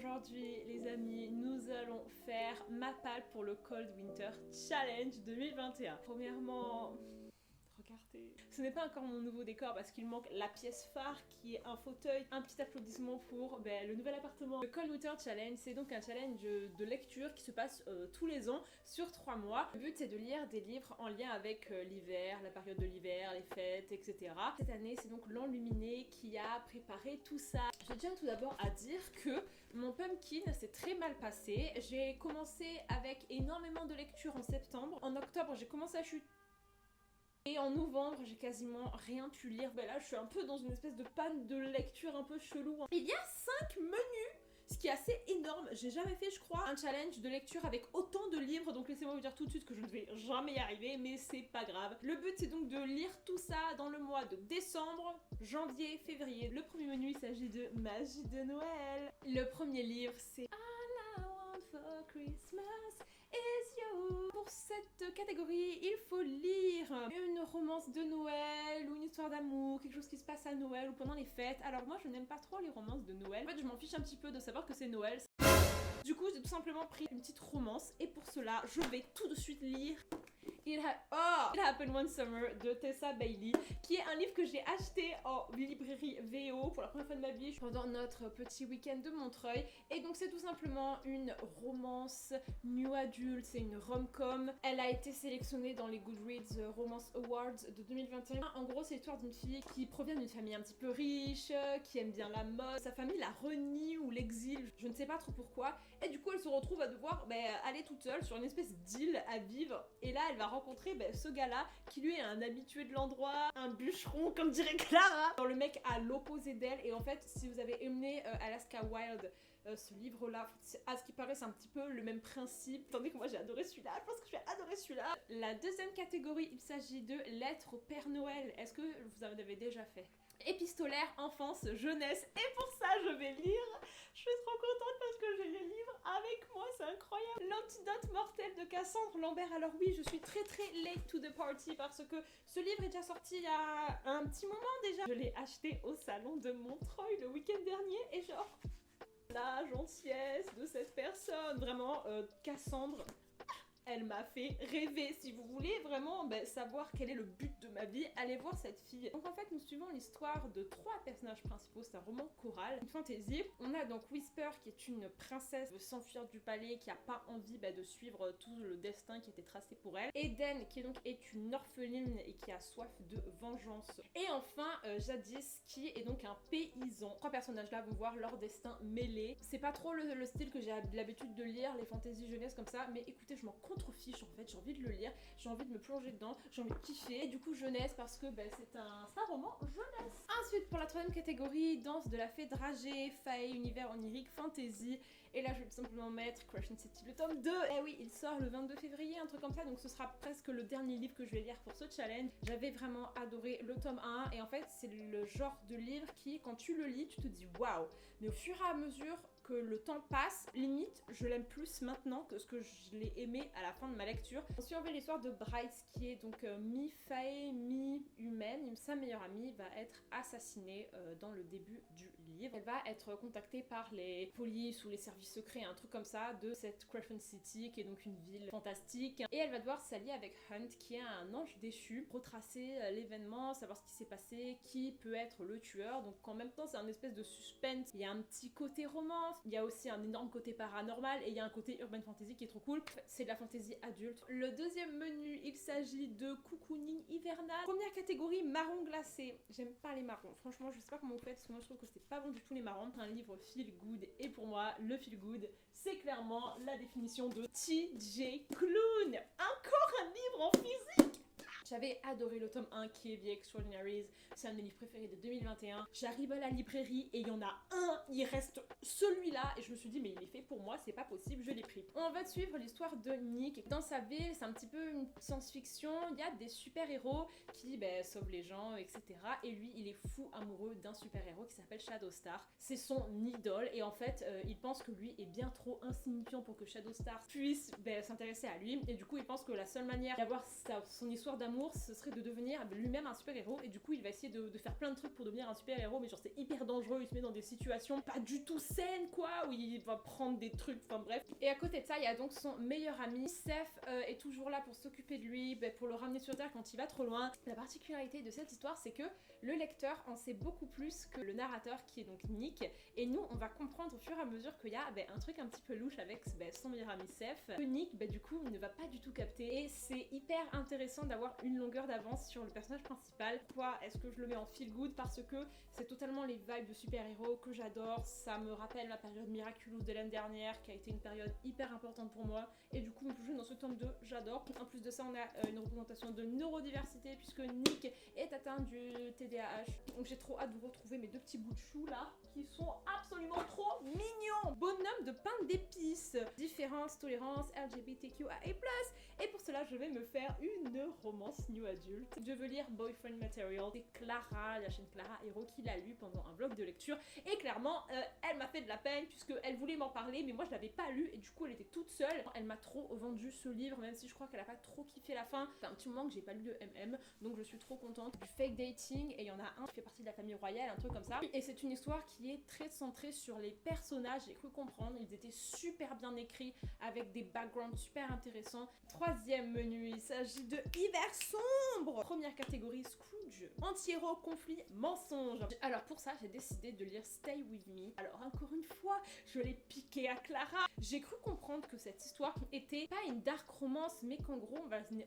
Aujourd'hui les amis, nous allons faire ma palle pour le Cold Winter Challenge 2021. Premièrement, regardez, ce n'est pas encore mon nouveau décor parce qu'il manque la pièce phare qui est un fauteuil. Un petit applaudissement pour le nouvel appartement. Le Cold Winter Challenge, c'est donc un challenge de lecture qui se passe tous les ans sur 3 mois. Le but c'est de lire des livres en lien avec l'hiver, la période de l'hiver, les fêtes, etc. Cette année c'est donc l'Enluminé qui a préparé tout ça. Je tiens tout d'abord à dire que mon pumpkin s'est très mal passé. J'ai commencé avec énormément de lectures en septembre. En octobre j'ai commencé à chuter. Et en novembre, j'ai quasiment rien pu lire. Là, je suis un peu dans une espèce de panne de lecture un peu chelou. Il y a 5 menus, ce qui est assez énorme. J'ai jamais fait, je crois, un challenge de lecture avec autant de livres. Donc laissez-moi vous dire tout de suite que je ne vais jamais y arriver, mais c'est pas grave. Le but, c'est donc de lire tout ça dans le mois de décembre, janvier, février. Le premier menu, il s'agit de Magie de Noël. Le premier livre, c'est All I Want for Christmas is You. Pour cette catégorie, il faut lire une romance de Noël ou une histoire d'amour, quelque chose qui se passe à Noël ou pendant les fêtes. Alors moi, je n'aime pas trop les romances de Noël. En fait, je m'en fiche un petit peu de savoir que c'est Noël. Du coup, j'ai tout simplement pris une petite romance et pour cela, je vais tout de suite lire It Happened One Summer de Tessa Bailey, qui est un livre que j'ai acheté en librairie VO pour la première fois de ma vie pendant notre petit week-end de Montreuil. Et donc c'est tout simplement une romance new adulte, c'est une rom-com. Elle a été sélectionnée dans les Goodreads Romance Awards de 2021. En gros, c'est l'histoire d'une fille qui provient d'une famille un petit peu riche, qui aime bien la mode. Sa famille la renie ou l'exile, je ne sais pas trop pourquoi. Et du coup, elle se retrouve à devoir aller toute seule sur une espèce d'île à vivre. Et là, elle va rencontrer ce gars-là qui lui est un habitué de l'endroit, un bûcheron comme dirait Clara. Le mec à l'opposé d'elle. Et en fait, si vous avez aimé Alaska Wild, ce livre-là, à ce qui paraît, c'est un petit peu le même principe. Tandis que moi, j'ai adoré celui-là. Je pense que je vais adorer celui-là. La deuxième catégorie, il s'agit de Lettres au Père Noël. Est-ce que vous en avez déjà fait? Épistolaire, enfance, jeunesse, et pour ça je vais lire. Je suis trop contente parce que j'ai les livres avec moi, c'est incroyable. L'antidote mortel de Cassandre Lambert. Alors oui, je suis très late to the party parce que ce livre est déjà sorti il y a un petit moment déjà. Je l'ai acheté au salon de Montreuil le week-end dernier et genre la gentillesse de cette personne, vraiment Cassandre. Elle m'a fait rêver. Si vous voulez vraiment savoir quel est le but de ma vie, allez voir cette fille. Donc en fait, nous suivons l'histoire de 3 personnages principaux. C'est un roman choral, une fantasy. On a donc Whisper qui est une princesse qui veut s'enfuir du palais, qui a pas envie de suivre tout le destin qui était tracé pour elle. Eden qui est une orpheline et qui a soif de vengeance. Et enfin Jadis qui est donc un paysan. 3 personnages là vont voir leur destin mêlé. C'est pas trop le style que j'ai l'habitude de lire, les fantaisies jeunesse comme ça, mais écoutez, je m'en contrefiche en fait, j'ai envie de le lire, j'ai envie de me plonger dedans, j'ai envie de kiffer. Et du coup jeunesse parce que c'est un roman jeunesse. Ensuite pour la troisième catégorie, danse de la fée dragée, fae, univers onirique, fantasy. Et là je vais tout simplement mettre Crush in City le tome 2. Et oui, il sort le 22 février, un truc comme ça, donc ce sera presque le dernier livre que je vais lire pour ce challenge. J'avais vraiment adoré le tome 1 et en fait c'est le genre de livre qui, quand tu le lis, tu te dis waouh. Mais au fur et à mesure que le temps passe, limite je l'aime plus maintenant que ce que je l'ai aimé à la fin de ma lecture. Ensuite on fait l'histoire de Bryce qui est donc mi-fae, mi-humaine. Sa meilleure amie va être assassinée dans le début du livre. Elle va être contactée par les polices ou les services secrets, un truc comme ça, de cette Crescent City qui est donc une ville fantastique. Et elle va devoir s'allier avec Hunt qui est un ange déchu, retracer l'événement, savoir ce qui s'est passé, qui peut être le tueur. Donc en même temps c'est un espèce de suspense, il y a un petit côté romance, il y a aussi un énorme côté paranormal et il y a un côté urban fantasy qui est trop cool. C'est de la fantasy adulte. Le deuxième menu, il s'agit de cocooning hivernal. Première catégorie, marron glacé. J'aime pas les marrons. Franchement, je sais pas comment vous faites parce que moi je trouve que c'est pas bon du tout les marrons. Un livre feel good et pour moi, le feel good, c'est clairement la définition de TJ Klune. Encore un livre en physique. J'avais adoré le tome 1 qui est The Extraordinaries, c'est un de mes livres préférés de 2021. J'arrive à la librairie et il y en a un, il reste celui-là et je me suis dit mais il est fait pour moi, c'est pas possible, je l'ai pris. On va suivre l'histoire de Nick. Dans sa ville, c'est un petit peu une science-fiction, il y a des super-héros qui sauvent les gens, etc. Et lui, il est fou amoureux d'un super-héros qui s'appelle Shadowstar. C'est son idole et en fait, il pense que lui est bien trop insignifiant pour que Shadowstar puisse s'intéresser à lui. Et du coup, il pense que la seule manière d'avoir son histoire d'amour, ce serait de devenir lui-même un super-héros et du coup il va essayer de faire plein de trucs pour devenir un super-héros mais genre c'est hyper dangereux, il se met dans des situations façon pas du tout saine quoi, où il va prendre des trucs, enfin bref. Et à côté de ça, il y a donc son meilleur ami, Seth est toujours là pour s'occuper de lui, pour le ramener sur Terre quand il va trop loin. La particularité de cette histoire, c'est que le lecteur en sait beaucoup plus que le narrateur qui est donc Nick, et nous on va comprendre au fur et à mesure qu'il y a un truc un petit peu louche avec son meilleur ami Seth, que Nick du coup ne va pas du tout capter, et c'est hyper intéressant d'avoir une longueur d'avance sur le personnage principal. Pourquoi est-ce que je le mets en feel good? Parce que c'est totalement les vibes de super-héros que j'adore, ça me rappelle ma période Miraculous de l'année dernière qui a été une période hyper importante pour moi, et du coup me plonger dans ce tome 2, j'adore. En plus de ça, on a une représentation de neurodiversité puisque Nick est atteint du TDAH, donc j'ai trop hâte de retrouver mes deux petits bouts de chou là qui sont absolument trop mignons. Bonhomme de pain d'épices, différence, tolérance, LGBTQIA+, et pour cela je vais me faire une romance new adulte. Je veux lire Boyfriend Material, c'est Clara, la chaîne Clara Hero, qui l'a lu pendant un vlog de lecture, et clairement elle m'a fait de la peine puisque elle voulait m'en parler mais moi je l'avais pas lu, et du coup elle était toute seule. Elle m'a trop vendu ce livre, même si je crois qu'elle a pas trop kiffé la fin. C'est un petit moment que j'ai pas lu de MM, donc je suis trop contente. Du fake dating, et il y en a un qui fait partie de la famille royale, un truc comme ça, et c'est une histoire qui est très centrée sur les personnages. J'ai cru comprendre, ils étaient super bien écrits avec des backgrounds super intéressants. Troisième menu, il s'agit de Hiver sombre. Première catégorie, Scrooge, anti-héros, conflit, mensonge. Alors pour ça j'ai décidé de lire Stay With Me. Alors encore une fois je l'ai piqué à Clara. J'ai cru comprendre que cette histoire était pas une dark romance, mais qu'en gros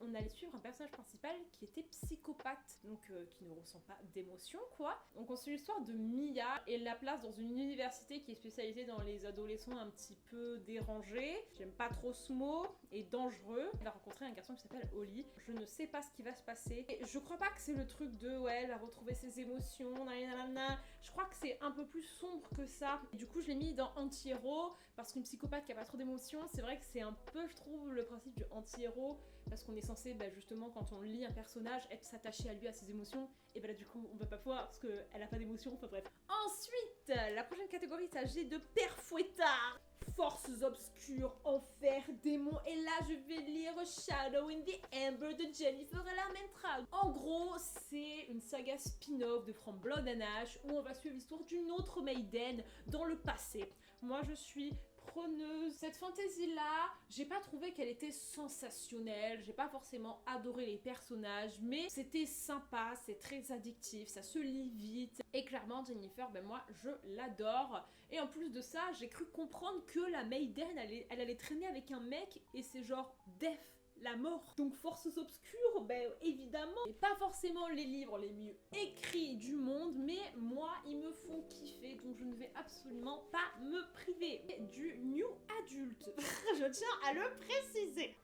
on allait suivre un personnage principal qui était psychopathe, donc qui ne ressent pas d'émotion quoi. Donc on suit l'histoire de Mia et la place dans une université qui est spécialisée dans les adolescents un petit peu dérangés. J'aime pas trop ce mot, et dangereux. Elle va rencontrer un garçon qui s'appelle Holly. Je ne sais pas ce qui va se passer. Et je crois pas que c'est le truc de ouais, elle a retrouvé ses émotions, nanana. Je crois que c'est un peu plus sombre que ça. Et du coup, je l'ai mis dans anti-héros parce qu'une psychopathe qui a pas trop d'émotions, c'est vrai que c'est un peu, je trouve, le principe du anti-héros, parce qu'on est censé, justement, quand on lit un personnage, être s'attacher à lui, à ses émotions, et là, du coup, on va pas pouvoir parce qu'elle a pas d'émotions, enfin bref. Ensuite, la prochaine catégorie, il s'agit de Père Fouettard. Forces obscures, enfer, démons, et là je vais lire Shadow in the Amber de Jennifer Armentrout. En gros, c'est une saga spin-off de From Blood and Ash où on va suivre l'histoire d'une autre Maiden dans le passé. Moi je suis preneuse. Cette fantaisie-là, j'ai pas trouvé qu'elle était sensationnelle, j'ai pas forcément adoré les personnages, mais c'était sympa, c'est très addictif, ça se lit vite, et clairement Jennifer, moi je l'adore. Et en plus de ça, j'ai cru comprendre que la Maiden, elle allait traîner avec un mec, et c'est genre Death, la mort. Donc Forces obscures, évidemment, et pas forcément les livres les mieux écrits du monde, mais moi ils me font kiffer, donc je ne vais absolument pas me priver. Et du new adulte, je tiens à le préciser.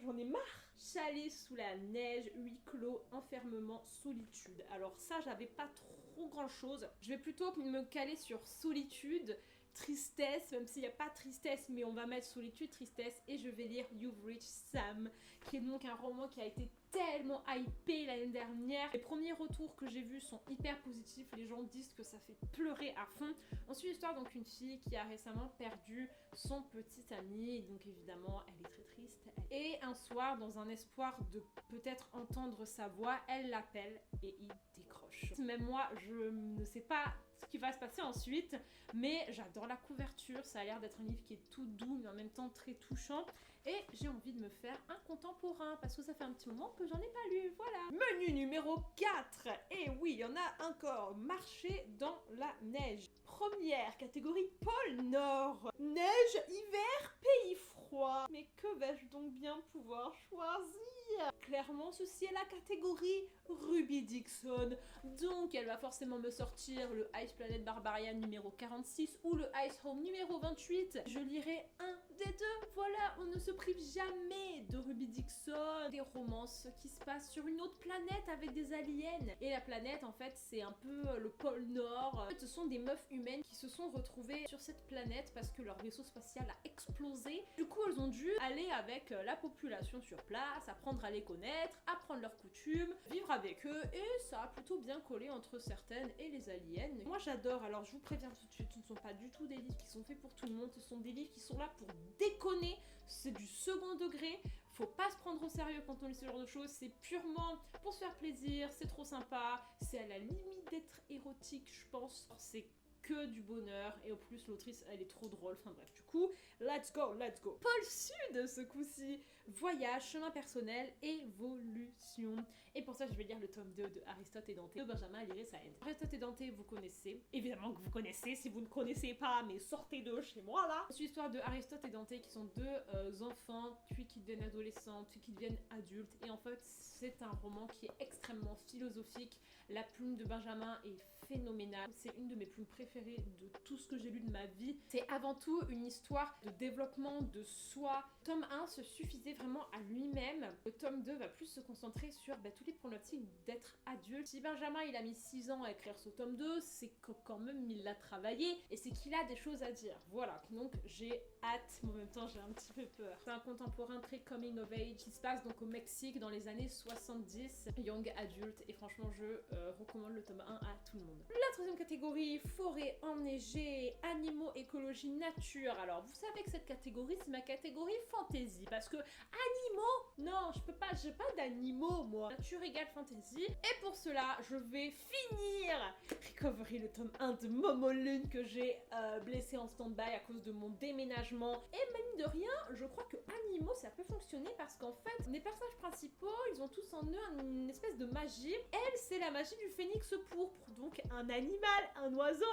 J'en ai marre. Chalet sous la neige, huis clos, enfermement, solitude. Alors ça, j'avais pas trop grand chose. Je vais plutôt me caler sur solitude, tristesse, même s'il n'y a pas tristesse, mais on va mettre solitude, tristesse, et je vais lire You've Reached Sam, qui est donc un roman qui a été tellement hypé l'année dernière. Les premiers retours que j'ai vus sont hyper positifs, les gens disent que ça fait pleurer à fond. Ensuite, l'histoire donc une fille qui a récemment perdu son petit ami, donc évidemment elle est très triste. Et un soir, dans un espoir de peut-être entendre sa voix, elle l'appelle et il décroche. Même moi, je ne sais pas ce qui va se passer ensuite, mais j'adore la couverture, ça a l'air d'être un livre qui est tout doux mais en même temps très touchant, et j'ai envie de me faire un contemporain parce que ça fait un petit moment que j'en ai pas lu, voilà. Menu numéro 4, et oui, il y en a encore, marcher dans la neige. Première catégorie, pôle Nord, neige, hiver, pays froid. Mais que vais-je donc bien pouvoir choisir? Clairement, ceci est la catégorie Ruby Dixon. Donc, elle va forcément me sortir le Ice Planet Barbarian numéro 46 ou le Ice Home numéro 28. Je lirai un des deux. Voilà, on ne se prive jamais de Ruby Dixon. Des romances qui se passent sur une autre planète avec des aliens. Et la planète, en fait, c'est un peu le pôle Nord. En fait, ce sont des meufs humaines qui se sont retrouvées sur cette planète parce que leur vaisseau spatial a explosé. Du coup, elles ont dû aller avec la population sur place, apprendre à les connaître, apprendre leurs coutumes, vivre avec eux et ça a plutôt bien collé entre certaines et les aliens. Moi j'adore, alors je vous préviens tout de suite, ce ne sont pas du tout des livres qui sont faits pour tout le monde, ce sont des livres qui sont là pour déconner, c'est du second degré, faut pas se prendre au sérieux quand on lit ce genre de choses, c'est purement pour se faire plaisir, c'est trop sympa, c'est à la limite d'être érotique je pense, c'est que du bonheur et au plus l'autrice elle est trop drôle, enfin bref du coup let's go. Pôle Sud ce coup-ci, voyage, chemin personnel, évolution. Et pour ça je vais lire le tome 2 de Aristote et Dante de Benjamin Alire Sahel. Aristote et Dante vous connaissez, évidemment que vous connaissez, si vous ne connaissez pas mais sortez de chez moi là. C'est l'histoire de Aristote et Dante qui sont deux enfants puis qui deviennent adolescents puis qui deviennent adultes et en fait c'est un roman qui est extrêmement philosophique. La plume de Benjamin est phénoménale, c'est une de mes plumes préférées de tout ce que j'ai lu de ma vie. C'est avant tout une histoire de développement de soi. Le tome 1 se suffisait vraiment à lui-même. Le tome 2 va plus se concentrer sur tous les problématiques d'être adulte. Si Benjamin il a mis 6 ans à écrire ce tome 2, c'est que quand même il l'a travaillé et c'est qu'il a des choses à dire. Voilà, donc j'ai hâte, mais en même temps j'ai un petit peu peur. C'est un contemporain très coming of age qui se passe donc au Mexique dans les années 70, young adulte, et franchement je recommande le tome 1 à tout le monde. La troisième catégorie, forêt enneigée, animaux, écologie, nature. Alors vous savez que cette catégorie c'est ma catégorie fantasy parce que animaux, non je peux pas, j'ai pas d'animaux moi. Nature égale fantasy et pour cela je vais finir Recovery, le tome 1 de Momo Lune que j'ai blessé en stand-by à cause de mon déménagement. Et mine de rien, je crois que animaux ça peut fonctionner parce qu'en fait les personnages principaux ils ont tous en eux une espèce de magie. Elle c'est la magie du phénix pourpre, donc un animal, un oiseau.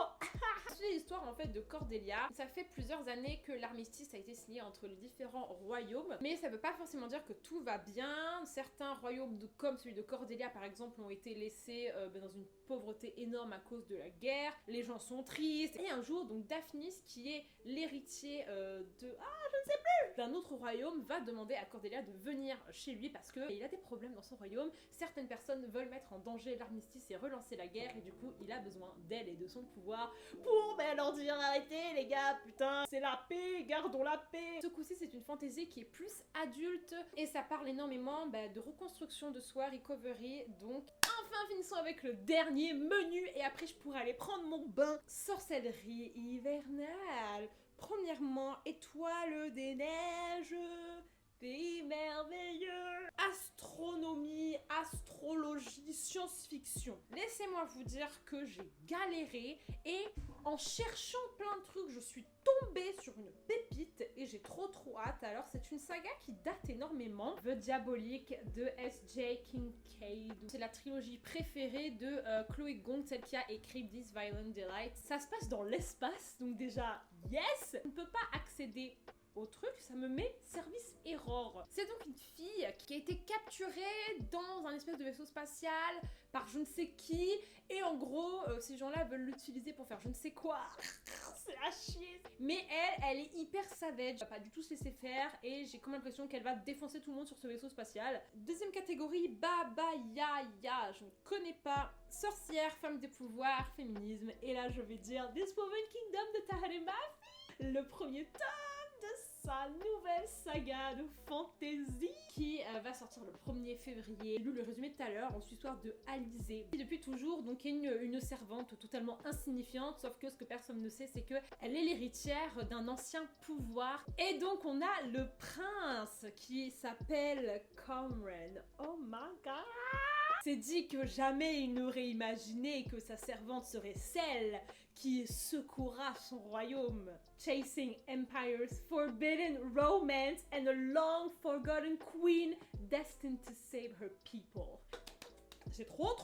C'est l'histoire en fait de Cordelia. Ça fait plusieurs années que l'armistice a été signé entre les différents royaumes, mais ça veut pas forcément dire que tout va bien. Certains royaumes comme celui de Cordelia par exemple ont été laissés dans une pauvreté énorme à cause de la guerre. Les gens sont tristes et un jour donc Daphnis qui est l'héritier d'un autre royaume va demander à Cordelia de venir chez lui parce que il a des problèmes dans son royaume. Certaines personnes veulent mettre en danger l'armistice et relancer la guerre et du coup il a besoin d'elle et de son pouvoir pour leur dire arrêtez les gars, putain c'est la paix, gardons la paix. Ce coup-ci c'est une fantaisie qui est plus adulte et ça parle énormément de reconstruction de soi, recovery. Donc enfin finissons avec le dernier menu et après je pourrai aller prendre mon bain. Sorcellerie hivernale. Premièrement, étoile des neiges, pays merveilleux, astronomie, astrologie, science-fiction. Laissez-moi vous dire que j'ai galéré et en cherchant plein de trucs, je suis tombée sur une pépite et j'ai trop hâte. Alors c'est une saga qui date énormément, The Diabolique de S.J. Kincaid. C'est la trilogie préférée de Chloé Gong, celle qui a écrit This Violent Delight. Ça se passe dans l'espace, donc déjà yes. On ne peut pas accéder au truc, ça me met service error. C'est donc une fille qui a été capturée dans un espèce de vaisseau spatial par je ne sais qui et en gros ces gens-là veulent l'utiliser pour faire je ne sais quoi. C'est à chier. Mais elle est hyper savage, elle va pas du tout se laisser faire et j'ai comme l'impression qu'elle va défoncer tout le monde sur ce vaisseau spatial. Deuxième catégorie, Baba Ya, je ne connais pas. Sorcière, femme de pouvoir, féminisme, et là je vais dire This Woman Kingdom de Tahereh Mafi, le premier tome de sa nouvelle saga de fantasy qui va sortir le 1er février. J'ai lu le résumé tout à l'heure, en histoire de Alizée. Et depuis toujours, donc il y a une servante totalement insignifiante, sauf que ce que personne ne sait, c'est que elle est l'héritière d'un ancien pouvoir. Et donc on a le prince qui s'appelle Cameron. Oh my god! C'est dit que jamais il n'aurait imaginé que sa servante serait celle qui secourra son royaume. Chasing empires, forbidden romance and a long forgotten queen destined to save her people. J'ai trop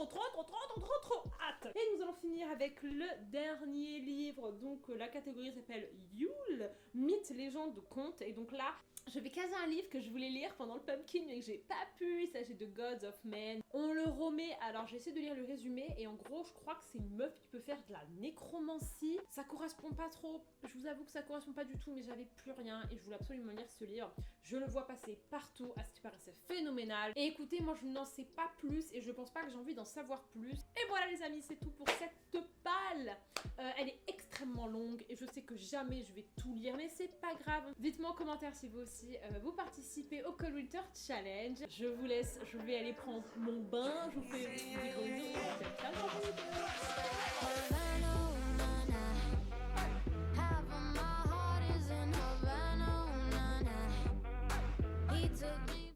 hâte. Et nous allons finir avec le dernier livre. Donc la catégorie s'appelle Yule, mythes, légendes, contes. Et donc là, je vais caser un livre que je voulais lire pendant le pumpkin mais que j'ai pas pu. Il s'agit de Gods of Men. On le remet. Alors j'ai essayé de lire le résumé et en gros je crois que c'est une meuf qui peut faire de la nécromancie. Ça correspond pas trop. Je vous avoue que ça correspond pas du tout, mais j'avais plus rien et je voulais absolument lire ce livre. Je le vois passer partout, à ce qui paraissait phénoménal. Et écoutez, moi je n'en sais pas plus et je pense pas que j'ai envie d'en savoir plus. Et voilà les amis, c'est tout pour cette palle. Elle est extrêmement longue et je sais que jamais je vais tout lire, mais c'est pas grave. Dites-moi en commentaire si vous aussi vous participez au Cold Winter Challenge. Je vous laisse, je vais aller prendre mon bain. Je vous fais des gros bisous. Ciao, ciao.